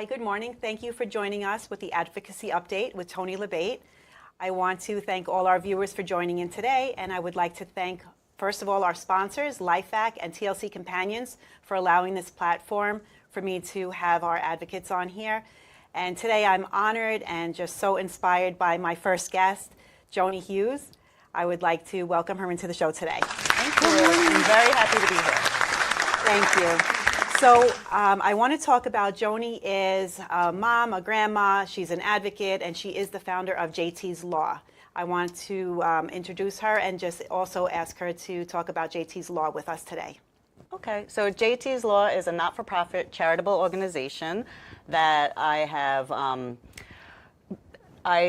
Hi, good morning. Thank you for joining us with the Advocacy Update with Toni Labbate. I want to thank all our viewers for joining in today, and I would like to thank, first of all, our sponsors, LifeVac and TLC Companions, for allowing this platform for me to have our advocates on here. And today I'm honored and just so inspired by my first guest, Joannie Hugues. I would like to welcome her into the show today. Thank you. I'm very happy to be here. Thank you. So I want to talk about Joannie is a mom, a grandma, she's an advocate, and she is the founder of JT's Law. I want to introduce her and just also ask her to talk about JT's Law with us today. Okay, so JT's Law is a not-for-profit charitable organization that I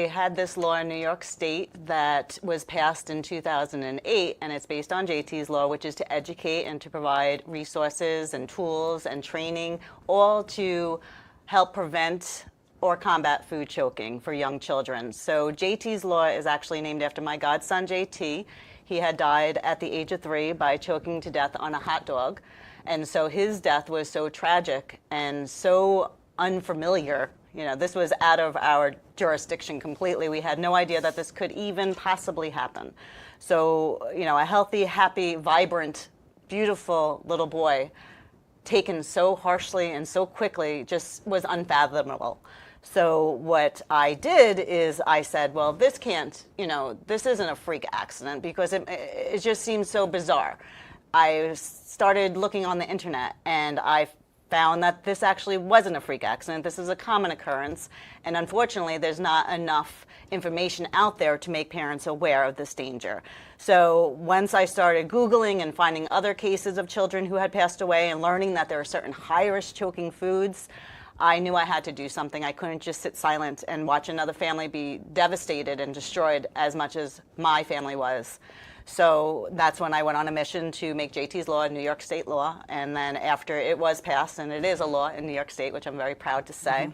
had this law in New York State that was passed in 2008, and it's based on JT's Law, which is to educate and to provide resources and tools and training, all to help prevent or combat food choking for young children. So JT's Law is actually named after my godson, JT. He had died at the age of 3 by choking to death on a hot dog. And so his death was so tragic and so unfamiliar. You know, this was out of our jurisdiction completely. We had no idea that this could even possibly happen. So, you know, a healthy, happy, vibrant, beautiful little boy taken so harshly and so quickly just was unfathomable. So what I did is I said, well, this can't, you know, this isn't a freak accident because it just seems so bizarre. I started looking on the internet and I found that this actually wasn't a freak accident. This is a common occurrence, and unfortunately there's not enough information out there to make parents aware of this danger. So once I started Googling and finding other cases of children who had passed away and learning that there are certain high-risk choking foods, I knew I had to do something. I couldn't just sit silent and watch another family be devastated and destroyed as much as my family was. So that's when I went on a mission to make JT's Law a New York State law. And then after it was passed, and it is a law in New York State, which I'm very proud to say,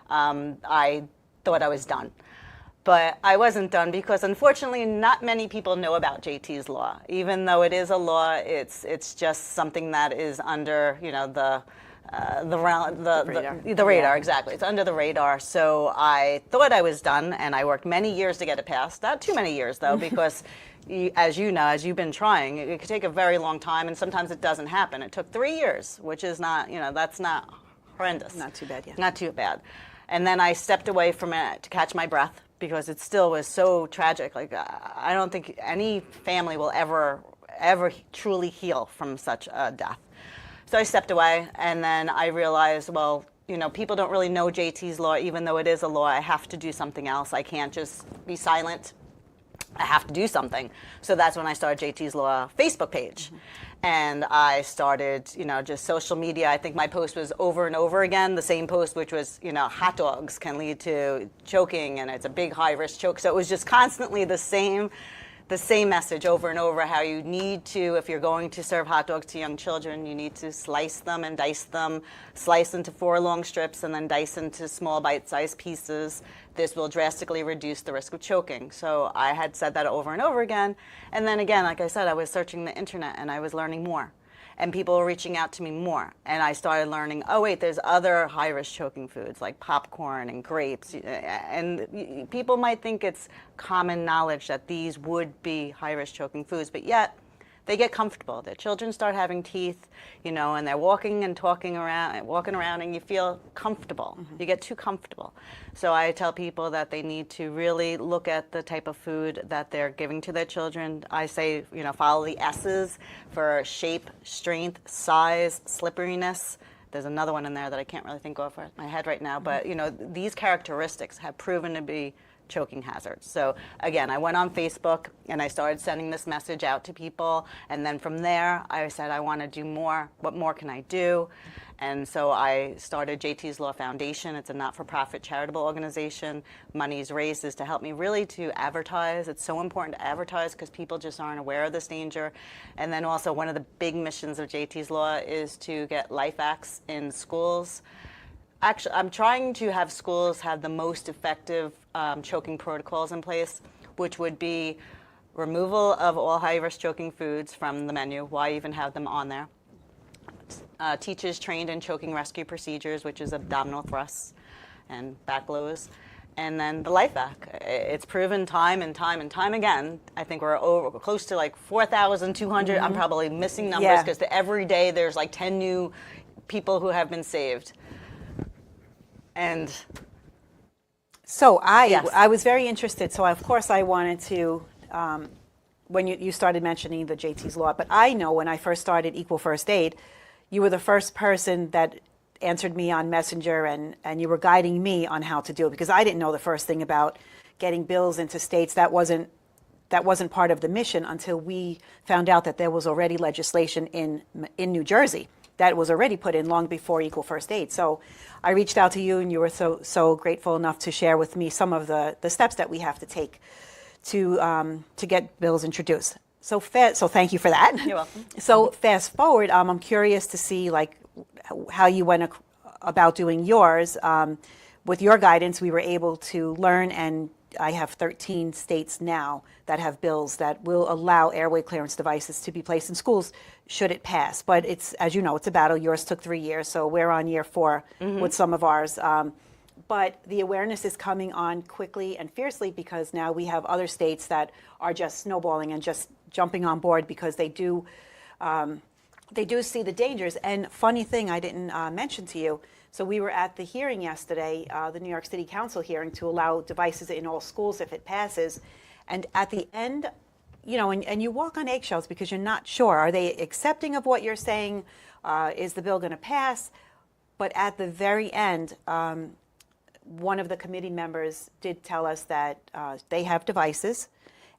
I thought I was done. But I wasn't done because unfortunately not many people know about JT's Law. Even though it is a law, it's just something that is under, you know, the radar, exactly. It's under the radar. So I thought I was done, and I worked many years to get it passed. Not too many years, though, because as you know, as you've been trying, it could take a very long time, and sometimes it doesn't happen. It took 3 years, which is not, you know, that's not horrendous. Not too bad, yeah. Not too bad. And then I stepped away from it to catch my breath because it still was so tragic. Like, I don't think any family will ever truly heal from such a death. So I stepped away, and then I realized, well, you know, people don't really know JT's Law, even though it is a law. I have to do something else. I can't just be silent. I have to do something. So that's when I started JT's Law Facebook page. And I started, you know, just social media. I think my post was over and over again, the same post, which was, you know, hot dogs can lead to choking, and it's a big high-risk choke. So it was just constantly the same message over and over, how you need to, if you're going to serve hot dogs to young children, you need to slice them and dice them, slice into 4 long strips and then dice into small bite-sized pieces. This will drastically reduce the risk of choking. So I had said that over and over again. And then again, like I said, I was searching the internet and I was learning more. And people were reaching out to me more. And I started learning, oh wait, there's other high-risk choking foods like popcorn and grapes. And people might think it's common knowledge that these would be high-risk choking foods, but yet they get comfortable. Their children start having teeth, you know, and they're walking and walking around, and you feel comfortable. You get too comfortable. So I tell people that they need to really look at the type of food that they're giving to their children. I say, you know, follow the S's for shape, strength, size, slipperiness. There's another one in there that I can't really think of my head right now, but you know, these characteristics have proven to be choking hazards. So again, I went on Facebook and I started sending this message out to people, and then from there I said, I want to do more. What more can I do? And so I started JT's Law Foundation. It's a not-for-profit charitable organization. Money's raised is to help me really to advertise. It's so important to advertise because people just aren't aware of this danger. And then also one of the big missions of JT's Law is to get LifeVacs in schools. Actually, I'm trying to have schools have the most effective choking protocols in place, which would be removal of all high-risk choking foods from the menu. Why even have them on there? teaches trained in choking rescue procedures, which is abdominal thrusts and back blows. And then the LifeVac. It's proven time and time and time again. I think we're over close to like 4,200. I'm probably missing numbers because every day there's like 10 new people who have been saved. And so I was very interested. So of course I wanted to, when you started mentioning the JT's Law, but I know when I first started Equal First Aid, you were the first person that answered me on Messenger, and you were guiding me on how to do it, because I didn't know the first thing about getting bills into states. That wasn't part of the mission until we found out that there was already legislation in New Jersey that was already put in long before Equal First Aid. So I reached out to you, and you were so grateful enough to share with me some of the steps that we have to take to get bills introduced. So thank you for that. You're welcome. So fast forward, I'm curious to see like how you went about doing yours. With your guidance, we were able to learn, and I have 13 states now that have bills that will allow airway clearance devices to be placed in schools should it pass. But it's, as you know, it's a battle. Yours took 3 years, so we're on year 4 with some of ours. But the awareness is coming on quickly and fiercely, because now we have other states that are just snowballing and just jumping on board because they do see the dangers. And funny thing, I didn't mention to you, so we were at the hearing yesterday, the New York City Council hearing to allow devices in all schools if it passes. And at the end, you know, and you walk on eggshells because you're not sure. Are they accepting of what you're saying? Is the bill going to pass? But at the very end, one of the committee members did tell us that they have devices,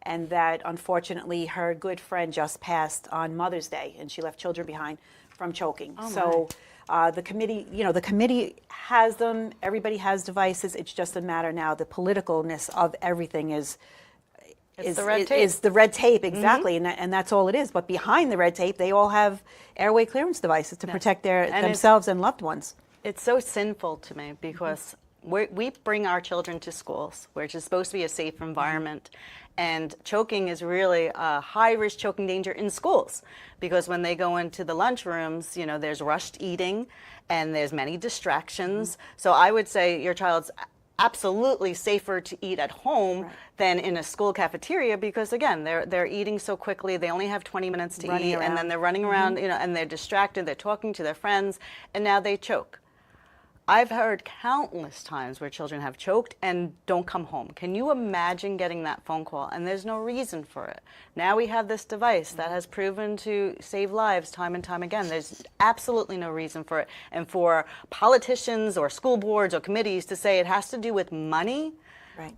and that unfortunately her good friend just passed on Mother's Day, and she left children behind from choking. So the committee has them. Everybody has devices. It's just a matter now. The politicalness of everything is the red tape, exactly, and that's all it is. But behind the red tape, they all have airway clearance devices to protect themselves and loved ones. It's so sinful to me because we bring our children to schools, which is supposed to be a safe environment. And choking is really a high-risk choking danger in schools, because when they go into the lunchrooms, you know, there's rushed eating and there's many distractions. So I would say your child's absolutely safer to eat at home than in a school cafeteria, because again, they're eating so quickly. They only have 20 minutes to eat, and then they're running around, you know, and they're distracted. They're talking to their friends, and now they choke. I've heard countless times where children have choked and don't come home. Can you imagine getting that phone call? And there's no reason for it. Now we have this device that has proven to save lives time and time again. There's absolutely no reason for it. And for politicians or school boards or committees to say it has to do with money,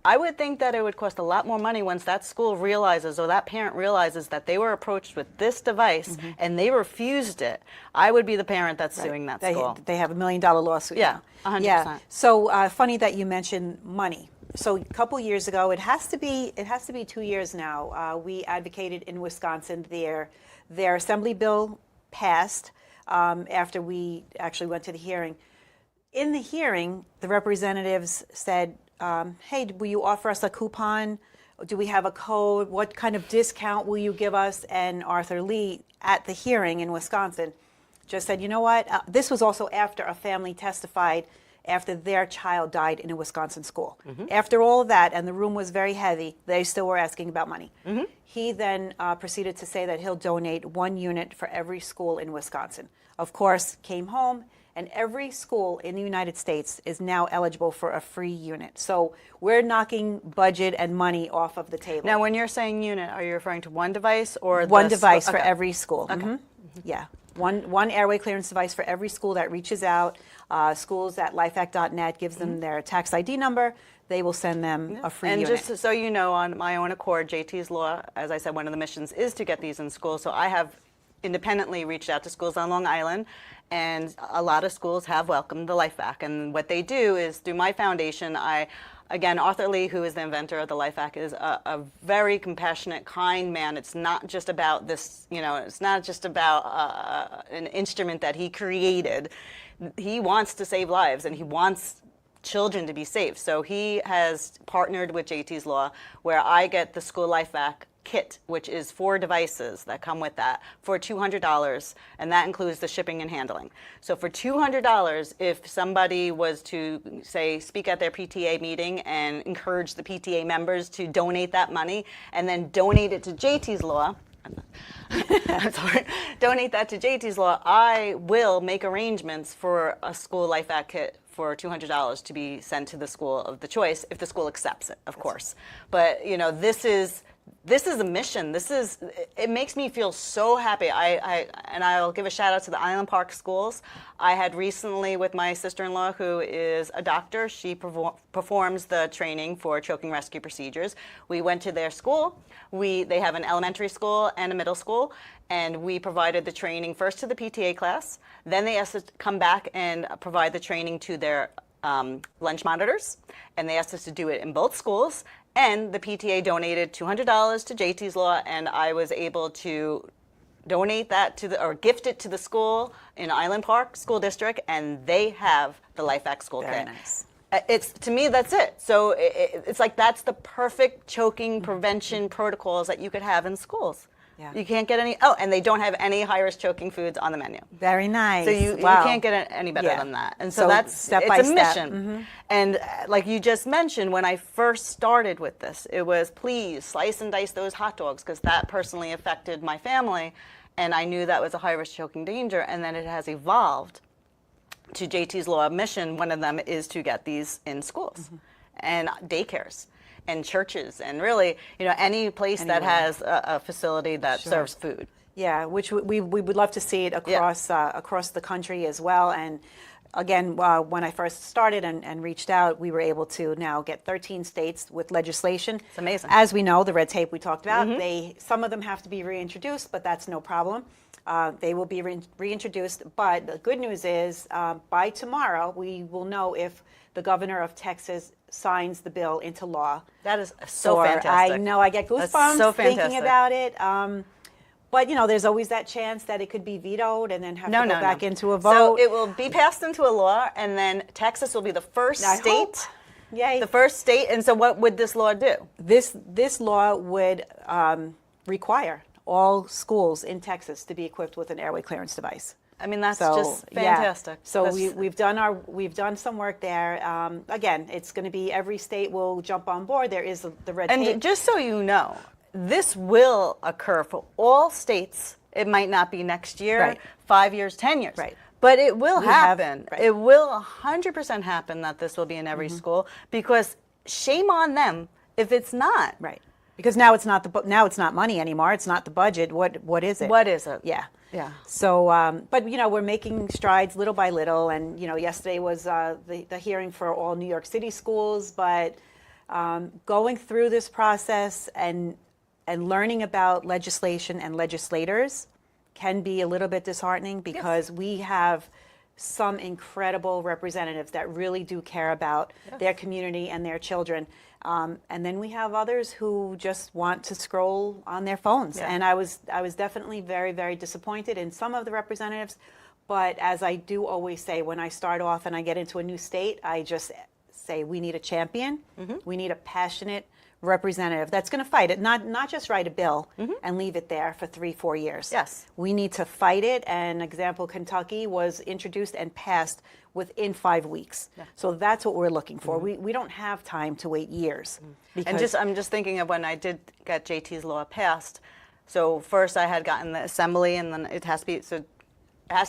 I would think that it would cost a lot more money once that school realizes, or that parent realizes, that they were approached with this device and they refused it. I would be the parent that's suing that school. They have $1 million lawsuit. Yeah, 100%. Yeah. So funny that you mentioned money. So a couple years ago, it has to be 2 years now. We advocated in Wisconsin. Their assembly bill passed after we actually went to the hearing. In the hearing, the representatives said, hey, will you offer us a coupon? Do we have a code? What kind of discount will you give us? And Arthur Lee, at the hearing in Wisconsin, just said, you know what? This was also after a family testified after their child died in a Wisconsin school. After all of that, and the room was very heavy, they still were asking about money. He then proceeded to say that he'll donate 1 unit for every school in Wisconsin. Of course, came home, and every school in the United States is now eligible for a free unit. So we're knocking budget and money off of the table. Now, when you're saying unit, are you referring to one device or one device for every school? Yeah, one airway clearance device for every school that reaches out. Schools at lifeact.net gives them their tax ID number. They will send them a free unit. And just so you know, on my own accord, JT's Law, as I said, one of the missions is to get these in schools. So I have independently reached out to schools on Long Island, and a lot of schools have welcomed the LifeVac. And what they do is, through my foundation, again, Arthur Lee, who is the inventor of the LifeVac, is a very compassionate, kind man. It's not just about this, you know, it's not just about an instrument that he created. He wants to save lives, and he wants children to be safe. So he has partnered with JT's Law, where I get the school LifeVac kit, which is 4 devices that come with that, for $200, and that includes the shipping and handling. So for $200, if somebody was to, say, speak at their PTA meeting and encourage the PTA members to donate that money and then donate it to JT's Law, I'm sorry, donate that to JT's Law, I will make arrangements for a school Life Act kit for $200 to be sent to the school of the choice, if the school accepts it, of course. But, you know, this is a mission. It makes me feel so happy. And I'll give a shout out to the Island Park schools. I had recently, with my sister-in-law, who is a doctor, she performs the training for choking rescue procedures. We went to their school. They have an elementary school and a middle school, and we provided the training first to the PTA class. Then they asked us to come back and provide the training to their lunch monitors, and they asked us to do it in both schools. And the PTA donated $200 to JT's Law, and I was able to donate that or gift it to the school in Island Park School District, and they have the Life Act school kit. Very nice. To me, that's it. So it's like that's the perfect choking prevention protocols that you could have in schools. Yeah. You can't get any, and they don't have any high-risk choking foods on the menu. Very nice. So you can't get any better than that. And so that's step it's by a step. mission. And like you just mentioned, when I first started with this, it was please slice and dice those hot dogs, because that personally affected my family, and I knew that was a high-risk choking danger. And then it has evolved to JT's Law mission. One of them is to get these in schools and daycares and churches, and really, you know, any place that has a facility that serves food. Yeah, which we would love to see it across across the country as well. And again, when I first started and reached out, we were able to now get 13 states with legislation. It's amazing. As we know, the red tape we talked about, some of them have to be reintroduced, but that's no problem. They will be reintroduced. But the good news is, by tomorrow, we will know if the governor of Texas signs the bill into law. That is so fantastic. I know, I get goosebumps so thinking about it. But, you know, there's always that chance that it could be vetoed and then have to go back into a vote. So it will be passed into a law, and then Texas will be the first state. Yay. The first state. And so what would this law do? This law would require all schools in Texas to be equipped with an airway clearance device. I mean, that's just fantastic. Yeah. So we've done some work there. Again, it's going to be every state will jump on board. There is the red tape. And just so you know, this will occur for all states. It might not be next year, 5 years, 10 years. Right. But it will happen. Right. It will 100% happen that this will be in every school, because shame on them if it's not. Right. Because now it's not money anymore. It's not the budget. What is it? What is it? Yeah. Yeah. So, but, you know, we're making strides little by little. And, you know, yesterday was the hearing for all New York City schools. But going through this process and learning about legislation and legislators can be a little bit disheartening, because we have some incredible representatives that really do care about their community and their children. And then we have others who just want to scroll on their phones. Yeah. And I was definitely very, very disappointed in some of the representatives. But as I do always say, when I start off and I get into a new state, I just say we need a champion. We need a passionate representative that's going to fight it, not just write a bill and leave it there for 3-4 years. Yes. We need to fight it. And example, Kentucky was introduced and passed within 5 weeks. Yeah. So that's what we're looking for. We don't have time to wait years. And I'm just thinking of when I did get JT's Law passed. So first I had gotten the Assembly, and then it has to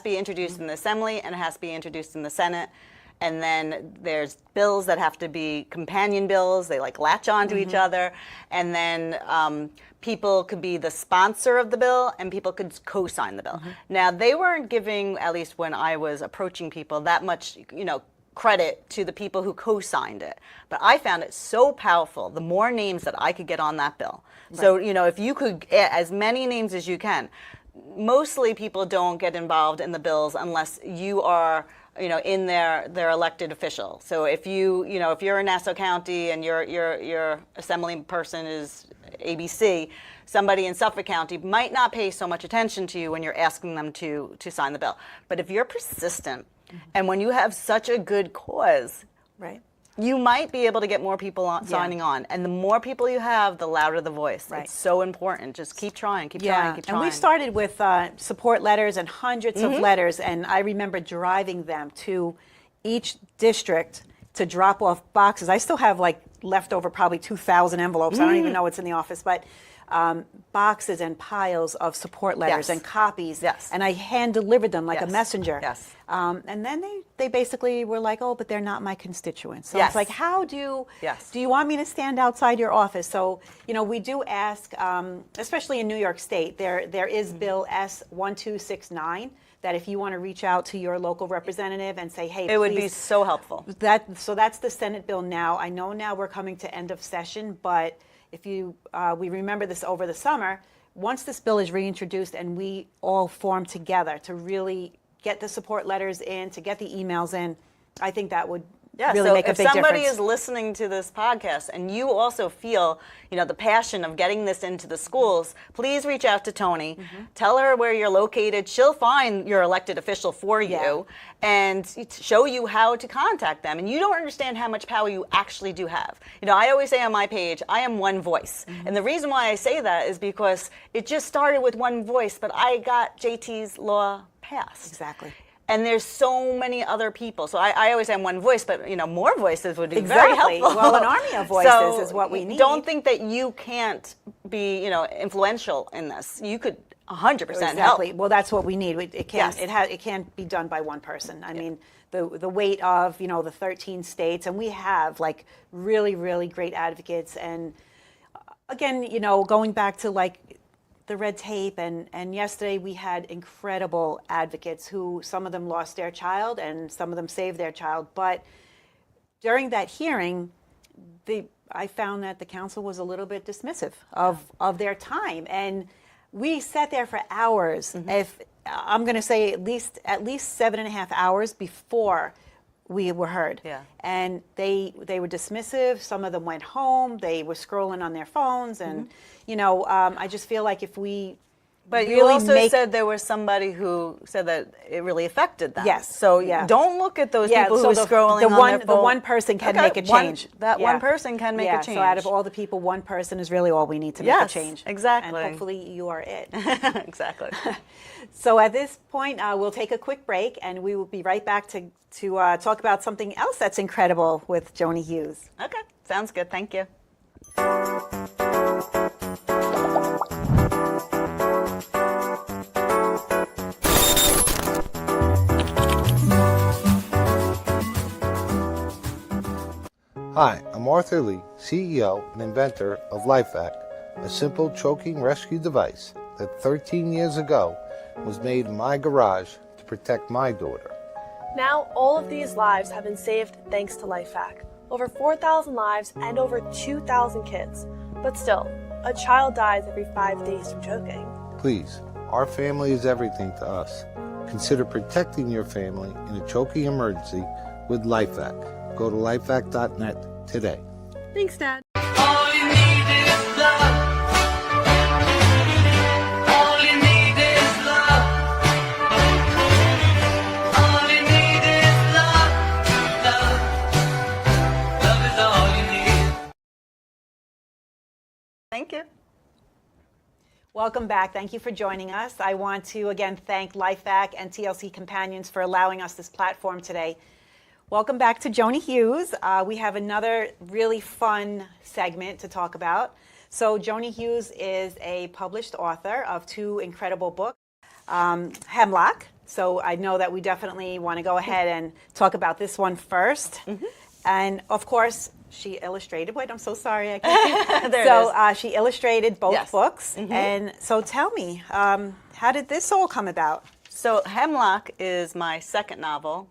be introduced in the Assembly, and it has to be introduced in the Senate. And then there's bills that have to be companion bills. They like latch on to each other. And then people could be the sponsor of the bill, and people could co-sign the bill. Now, they weren't giving, at least when I was approaching people, that much, you know, credit to the people who co-signed it. But I found it so powerful, the more names that I could get on that bill. Right. So, you know, if you could get as many names as you can, mostly people don't get involved in the bills unless you are, you know, in their elected official. So if you're in Nassau County and your assembly person is ABC, somebody in Suffolk County might not pay so much attention to you when you're asking them to sign the bill. But if you're persistent, and when you have such a good cause, right, you might be able to get more people signing on. And the more people you have, the louder the voice. Right. It's so important. Just keep trying, keep trying, keep trying. And we started with support letters and hundreds of letters, and I remember driving them to each district to drop off boxes. I still have like leftover probably 2,000 envelopes. I don't even know what's in the office, but boxes and piles of support letters and copies. Yes. And I hand delivered them like a messenger. Yes. And then they basically were like, oh, but they're not my constituents. So Yes. it's like, how do Yes. you want me to stand outside your office? So, you know, we do ask, especially in New York State, there is Bill S-1269, that if you want to reach out to your local representative and say, hey, It would be please, so helpful. so that's the Senate bill now. I know now we're coming to end of session, but if you we remember this over the summer, once this bill is reintroduced and we all form together to really get the support letters in, to get the emails in, I think that would really make a big difference. If somebody is listening to this podcast and you also feel, you know, the passion of getting this into the schools, please reach out to Toni. Tell her where you're located. She'll find your elected official for you and show you how to contact them. And you don't understand how much power you actually do have. You know, I always say on my page, I am one voice. And the reason why I say that is because it just started with one voice, but I got JT's law passed. Exactly. And there's so many other people. So I always have one voice, but, you know, more voices would be very helpful. Well, an army of voices is what we need. Don't think that you can't be, you know, influential in this. You could 100% help. Well, that's what we need. It can't. Yes. It can't be done by one person. I mean, the weight of, you know, the 13 states, and we have like really, really great advocates. And again, you know, going back to like the red tape, and yesterday we had incredible advocates who, some of them lost their child and some of them saved their child. But during that hearing, I found that the council was a little bit dismissive of their time, and we sat there for hours. If I'm going to say at least 7.5 hours before we were heard. And they were dismissive. Some of them went home. They were scrolling on their phones, and you know, I just feel like if we But really you also said there was somebody who said that it really affected them. Yes. So don't look at those people who are scrolling on their phone. The one person can make a change. One person can make a change. So out of all the people, one person is really all we need to make a change. Exactly. And hopefully you are it. Exactly. So at this point, we'll take a quick break, and we will be right back to talk about something else that's incredible with Joannie Hugues. Okay. Sounds good. Thank you. Hi, I'm Arthur Lee, CEO and inventor of LifeVac, a simple choking rescue device that 13 years ago was made in my garage to protect my daughter. Now, all of these lives have been saved thanks to LifeVac. Over 4,000 lives and over 2,000 kids. But still, a child dies every 5 days from choking. Please, our family is everything to us. Consider protecting your family in a choking emergency with LifeVac. Go to lifevac.net today. Thanks, Dad. All you need is love. All you need is love. All you need is love. Love is all you need. Thank you. Welcome back. Thank you for joining us. I want to again thank LifeVac and TLC Companions for allowing us this platform today. Welcome back to Joannie Hugues. We have another really fun segment to talk about. So Joannie Hugues is a published author of 2 incredible books, Hemlock. So I know that we definitely want to go ahead and talk about this one first. And of course, she illustrated. Wait, I'm so sorry. I can't see. So she illustrated both books. And so tell me, how did this all come about? So Hemlock is my second novel.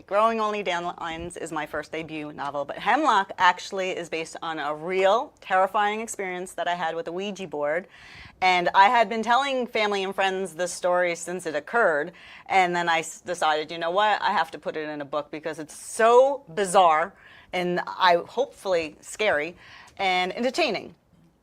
Growing Only Dandelions is my first debut novel, but Hemlock actually is based on a real terrifying experience that I had with a Ouija board. And I had been telling family and friends this story since it occurred, and then I decided, you know what, I have to put it in a book because it's so bizarre and hopefully scary and entertaining.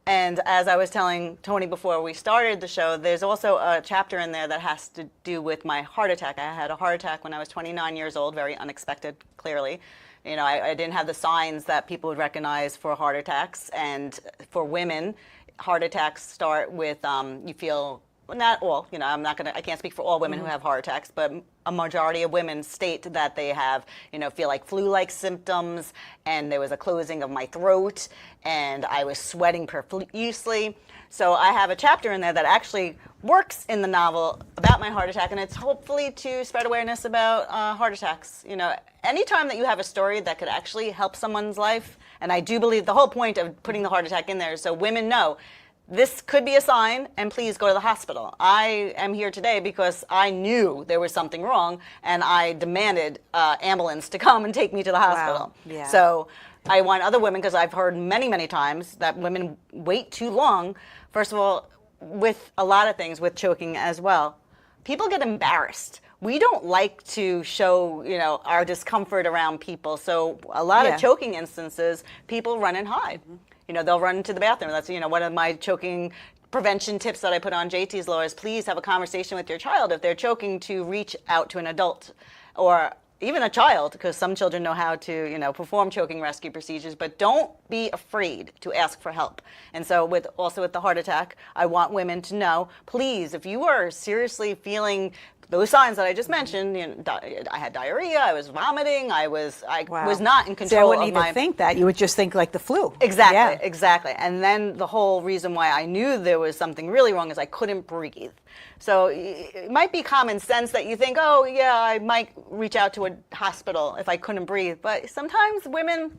And as I was telling Toni before we started the show, there's also a chapter in there that has to do with my heart attack. I had a heart attack when I was 29 years old, very unexpected, clearly, You know, I didn't have the signs that people would recognize for heart attacks. And for women, heart attacks start with you feel, well, not all, you know, I can't speak for all women who have heart attacks, but a majority of women state that they have, you know, feel like flu-like symptoms, and there was a closing of my throat, and I was sweating profusely. So I have a chapter in there that actually works in the novel about my heart attack, and it's hopefully to spread awareness about heart attacks. You know, anytime that you have a story that could actually help someone's life, and I do believe the whole point of putting the heart attack in there is so women know this could be a sign, and please go to the hospital. I am here today because I knew there was something wrong, and I demanded ambulance to come and take me to the hospital. Yeah. So I want other women, because I've heard many, many times that women wait too long. First of all, with a lot of things, with choking as well, people get embarrassed. We don't like to show, you know, our discomfort around people. So a lot of choking instances, people run and hide. You know, they'll run into the bathroom. That's, you know, one of my choking prevention tips that I put on JT's Law is please have a conversation with your child if they're choking to reach out to an adult or even a child, because some children know how to, you know, perform choking rescue procedures, but don't be afraid to ask for help. And so also with the heart attack, I want women to know, please, if you are seriously feeling those signs that I just mentioned, you know, I had diarrhea, I was vomiting, I was not in control So I wouldn't of even my... think that. You would just think like the flu. Exactly, Yeah. exactly. And then the whole reason why I knew there was something really wrong is I couldn't breathe. So it might be common sense that you think, oh, yeah, I might reach out to a hospital if I couldn't breathe. But sometimes women,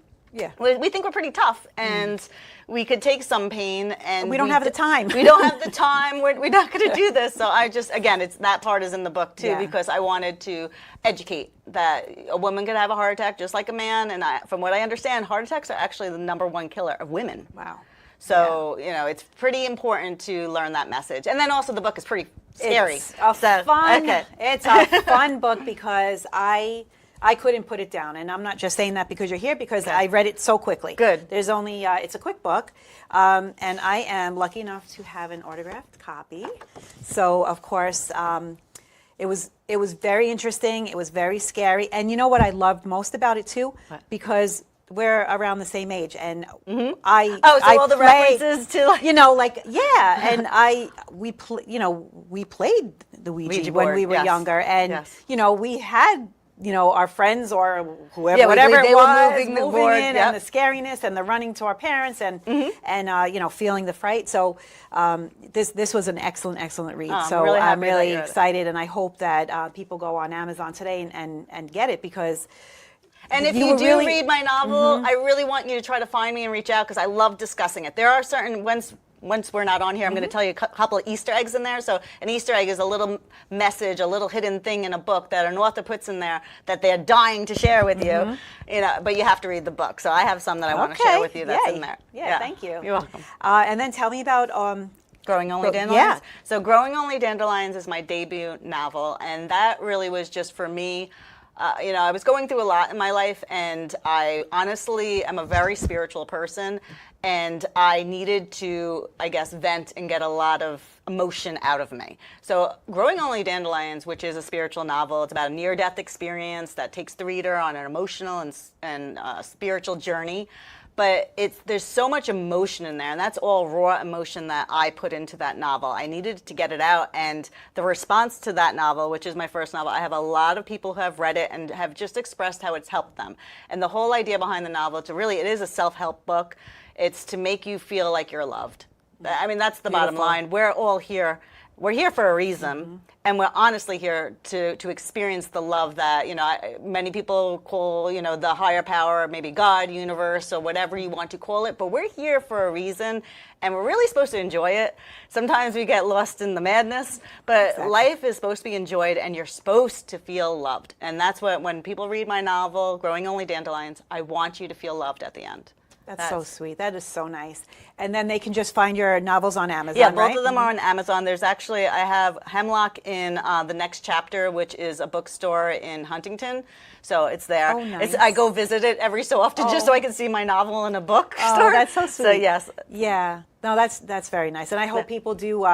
we think we're pretty tough, and we could take some pain. And we don't have the time. We don't have the time. We're not going to do this. So I just, again, that part is in the book, too, Yeah. because I wanted to educate that a woman could have a heart attack just like a man. And from what I understand, heart attacks are actually the #1 killer of women. Wow. So, you know, it's pretty important to learn that message. And then also the book is pretty scary. It's a fun book because I couldn't put it down. And I'm not just saying that because you're here, because I read it so quickly. Good. There's only, it's a quick book. And I am lucky enough to have an autographed copy. So, of course, it was very interesting. It was very scary. And you know what I loved most about it, too? What? Because we're around the same age, and all I the references to, like, you know, like, yeah, and we played the Ouija when board, we were yes. younger, and Yes. you know, we had, you know, our friends or whoever, Yeah, whatever they it were was, moving the board, in, yep. and the scariness and the running to our parents and you know, feeling the fright. So this was an excellent read. Oh, so really I'm happy that really you read it. excited, and I hope that people go on Amazon today and get it, because. And if you do read my novel, I really want you to try to find me and reach out, because I love discussing it. There are certain, once we're not on here, I'm going to tell you a couple of Easter eggs in there. So an Easter egg is a little message, a little hidden thing in a book that an author puts in there that they're dying to share with you. You know, but you have to read the book. So I have some that I want to share with you that's in there. Yeah, thank you. You're welcome. And then tell me about Growing Only Dandelions? Yeah. So Growing Only Dandelions is my debut novel, and that really was just for me. You know, I was going through a lot in my life, and I honestly am a very spiritual person, and I needed to, I guess, vent and get a lot of emotion out of me. So Growing Only Dandelions, which is a spiritual novel, it's about a near-death experience that takes the reader on an emotional and spiritual journey. But there's so much emotion in there, and that's all raw emotion that I put into that novel. I needed to get it out, and the response to that novel, which is my first novel, I have a lot of people who have read it and have just expressed how it's helped them. And the whole idea behind the novel, it is a self-help book. It's to make you feel like you're loved. I mean, that's the bottom line. We're all here. We're here for a reason, and we're honestly here to experience the love that, you know, many people call, you know, the higher power, maybe God, universe, or whatever you want to call it, but we're here for a reason, and we're really supposed to enjoy it. Sometimes we get lost in the madness, but life is supposed to be enjoyed, and you're supposed to feel loved. And that's what, when people read my novel, Growing Only Dandelions, I want you to feel loved at the end. That's so sweet. That is so nice. And then they can just find your novels on Amazon, Yeah, both right? of them are on Amazon. There's actually, I have Hemlock in the next chapter, which is a bookstore in Huntington. So it's there. Oh, nice. I go visit it every so often just so I can see my novel in a bookstore. Oh, that's so sweet. So yes. Yeah. No, that's very nice. And I hope people do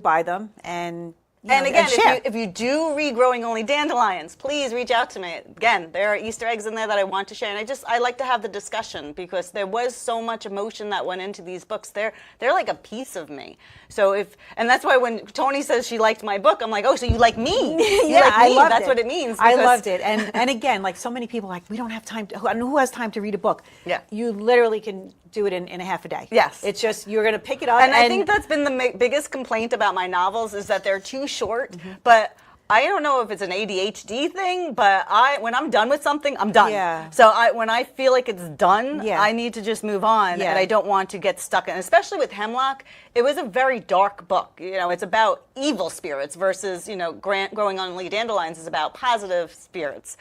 buy them and And again, share. if you do read Growing Only Dandelions, please reach out to me. Again, there are Easter eggs in there that I want to share, and I like to have the discussion because there was so much emotion that went into these books. They're like a piece of me. So and that's why when Toni says she liked my book, I'm like, oh, so you like me? You like me. I loved That's it. what it means. I because- loved it, and again, like so many people, like we don't have time to. Who has time to read a book? Yeah. You literally can do it in a half a day. Yes. It's just you're going to pick it up, And I think that's been the biggest complaint about my novels is that they're too short. But I don't know if it's an ADHD thing, but when I'm done with something, I'm done. Yeah. So when I feel like it's done, Yeah. I need to just move on, Yeah. and I don't want to get stuck in. Especially with Hemlock, it was a very dark book. It's about evil spirits versus Growing Only Dandelions is about positive spirits.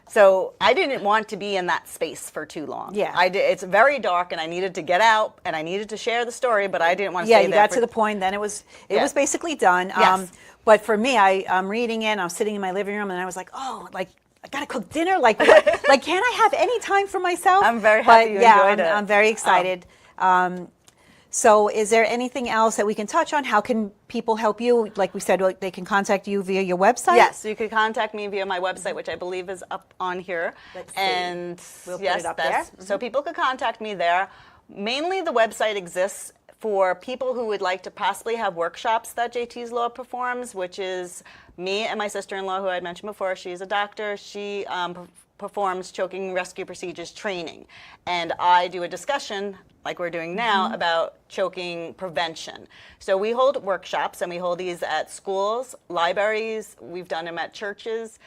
So I didn't want to be in that space for too long. Yeah. It's very dark, and I needed to get out, and I needed to share the story, but I didn't want to yeah, stay you there. got to the point. Then it was Yeah. basically done. Yes. But for me, I'm reading it. I'm sitting in my living room, and I was like, oh, like I gotta cook dinner. Like, what? Like, can I have any time for myself? I'm very happy you enjoyed it. I'm very excited. So, is there anything else that we can touch on? How can people help you? Like we said, they can contact you via your website. Yes, you could contact me via my website, which I believe is up on here. Let's see. And We'll put yes, it up that's- there. So people could contact me there. Mainly, the website exists for people who would like to possibly have workshops that JT's Law performs, which is me and my sister-in-law, who I had mentioned before. She's a doctor. She performs choking rescue procedures training, and I do a discussion like we're doing now about choking prevention. So we hold workshops, and we hold these at schools, libraries. We've done them at churches.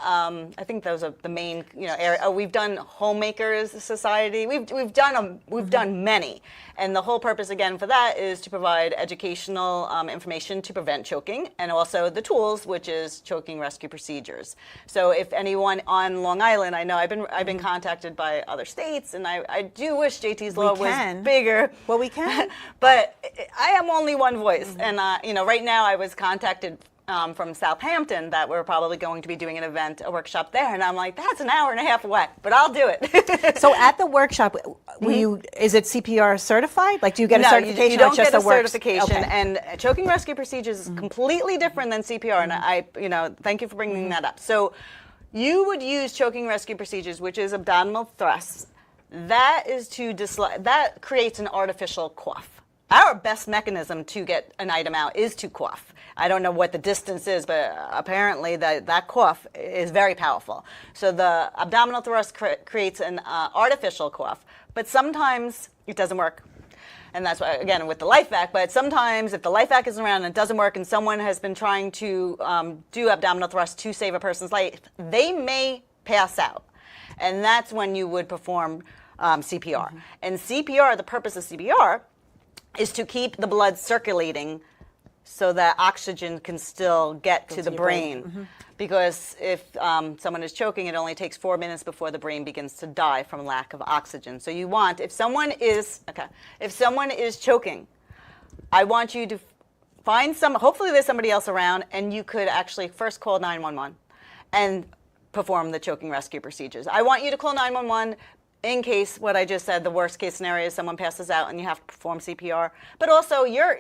I think those are the main, area. Oh, we've done Homemakers Society. We've done many, and the whole purpose again for that is to provide educational information to prevent choking, and also the tools, which is choking rescue procedures. So if anyone on Long Island, I know I've been contacted by other states, and I do wish JT's Law was bigger. Well, we can. But I am only one voice, and right now I was contacted from Southampton that we're probably going to be doing a workshop there, and I'm like, that's an hour and a half away, but I'll do it. So at the workshop, is it CPR certified? Like, do you get a No, certification? you or don't just get a works? certification, Okay. and choking rescue procedures is completely different than CPR, and I thank you for bringing that up. So you would use choking rescue procedures, which is abdominal thrusts. That is that creates an artificial cough. Our best mechanism to get an item out is to cough. I don't know what the distance is, but apparently that cough is very powerful. So the abdominal thrust creates an artificial cough, but sometimes it doesn't work. And that's why, again, with the life vac, but sometimes if the life vac isn't around and it doesn't work and someone has been trying to do abdominal thrust to save a person's life, they may pass out. And that's when you would perform CPR. And CPR, the purpose of CPR is to keep the blood circulating so that oxygen can still get to the your brain. Because if someone is choking, it only takes 4 minutes before the brain begins to die from lack of oxygen. So you want, if someone is choking, I want you to find hopefully there's somebody else around, and you could actually first call 911 and perform the choking rescue procedures. I want you to call 911 in case what I just said, the worst case scenario is someone passes out and you have to perform CPR. But also you're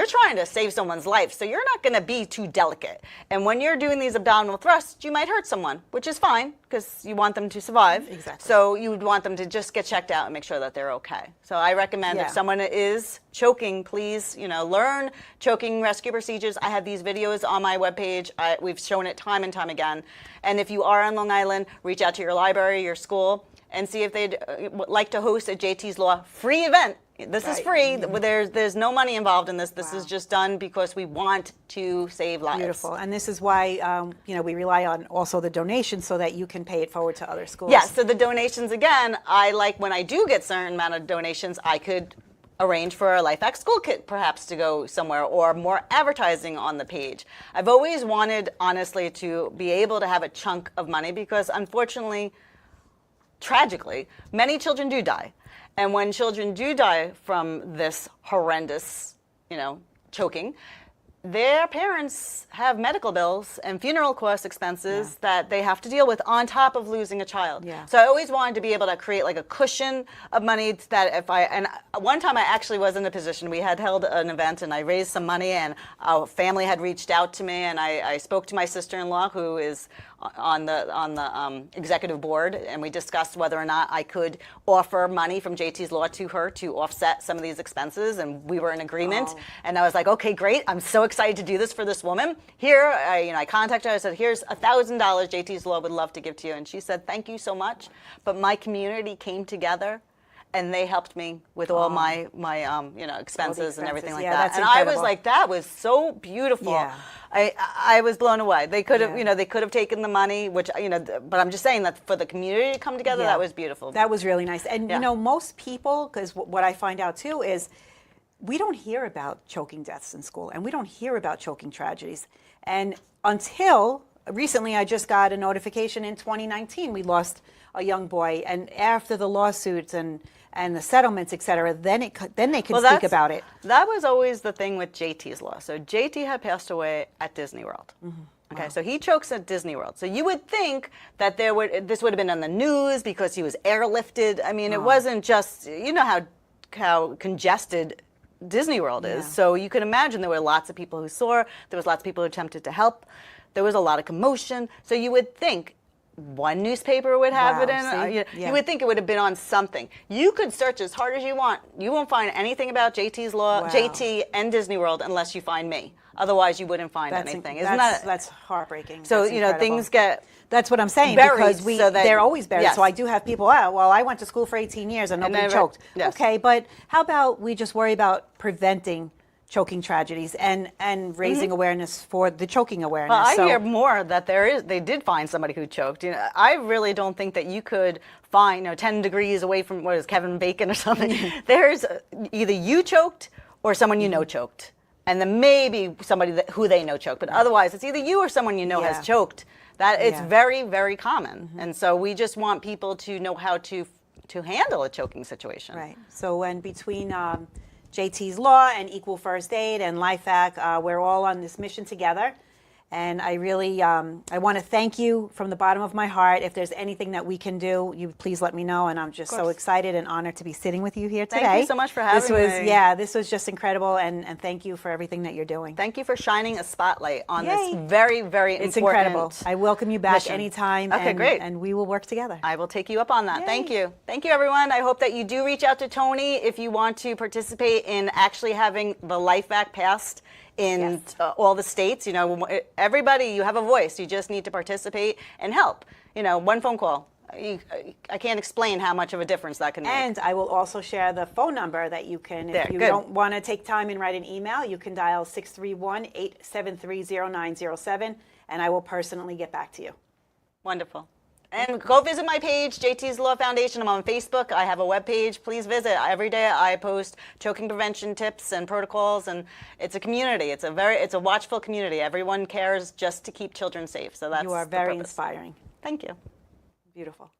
trying to save someone's life, so you're not going to be too delicate. And when you're doing these abdominal thrusts, you might hurt someone, which is fine because you want them to survive. Exactly. So you would want them to just get checked out and make sure that they're okay. So I recommend if someone is choking, please, learn choking rescue procedures. I have these videos on my webpage. We've shown it time and time again. And if you are on Long Island, reach out to your library, your school, and see if they'd like to host a JT's Law free event. This is free. There's no money involved in this. This is just done because we want to save lives. Beautiful. And this is why, we rely on also the donations so that you can pay it forward to other schools. Yes, so the donations, again, I like when I do get certain amount of donations, I could arrange for a Life Act school kit perhaps to go somewhere or more advertising on the page. I've always wanted, honestly, to be able to have a chunk of money because unfortunately, tragically, many children do die. And when children do die from this horrendous, choking, their parents have medical bills and funeral cost expenses that they have to deal with on top of losing a child. Yeah. So I always wanted to be able to create like a cushion of money that and one time I actually was in a position, we had held an event and I raised some money and our family had reached out to me and I spoke to my sister-in-law who is on the executive board, and we discussed whether or not I could offer money from JT's Law to her to offset some of these expenses, and we were in agreement. Oh. And I was like, okay, great, I'm so excited to do this for this woman. Here, I contacted her, I said, here's $1,000 JT's Law would love to give to you. And she said, thank you so much, but my community came together and they helped me with all my expenses and everything like Yeah, that. that's And I was incredible. like, that was so beautiful. Yeah. I was blown away. They could have, Yeah. they could have taken the money, which, but I'm just saying that for the community to come together, Yeah. that was beautiful. That was really nice. And Yeah. most people, because what I find out too is we don't hear about choking deaths in school and we don't hear about choking tragedies. And until recently, I just got a notification in 2019, we lost a young boy. And after the lawsuits and the settlements, et cetera, then they could speak about it. That was always the thing with JT's Law. So JT had passed away at Disney World. Okay, so he chokes at Disney World. So you would think that this would have been on the news because he was airlifted. I mean, it wasn't just, how congested Disney World is. Yeah. So you can imagine there were lots of people who saw, there was lots of people who attempted to help. There was a lot of commotion. So you would think one newspaper would have it in. See? Yeah. You would think it would have been on something. You could search as hard as you want. You won't find anything about JT's Law, Wow. JT, and Disney World unless you find me. Otherwise, you wouldn't find anything. Isn't that? That's heartbreaking. So That's incredible. things get. That's what I'm saying, buried because so that- they're always buried. yes. So I do have people, I went to school for 18 years and nobody never- choked. yes. Okay, but how about we just worry about preventing choking tragedies and raising awareness for the choking awareness? Well, I So- hear more that they did find somebody who choked. I really don't think that you could find 10 degrees away from what is Kevin Bacon or something. There's either you choked or someone you know choked. And then maybe somebody who they know choked. But otherwise, it's either you or someone you know Yeah. has choked. That it's Yeah. very, very common. And so we just want people to know how to handle a choking situation. Right. So when between JT's Law and Equal First Aid and LifeVac, we're all on this mission together. And I really, I want to thank you from the bottom of my heart. If there's anything that we can do, you please let me know. And I'm just so excited and honored to be sitting with you here today. Thank you so much for having me. This was just incredible. And thank you for everything that you're doing. Thank you for shining a spotlight on Yay. this very, very It's important incredible. I welcome you back mission. anytime. Okay, and, great. And we will work together. I will take you up on that. Yay. Thank you. Thank you, everyone. I hope that you do reach out to Toni if you want to participate in actually having the LifeVac passed in all the states. Everybody, you have a voice. You just need to participate and help. One phone call. I can't explain how much of a difference that can make. And I will also share the phone number that you can, There, if you good. don't want to take time and write an email, you can dial 631-873-0907, and I will personally get back to you. Wonderful. And go visit my page, JT's Law Foundation. I'm on Facebook. I have a webpage. Please visit. Every day I post choking prevention tips and protocols, and it's a community. It's a watchful community. Everyone cares just to keep children safe. So that's You are the very purpose. inspiring. Thank you. Beautiful.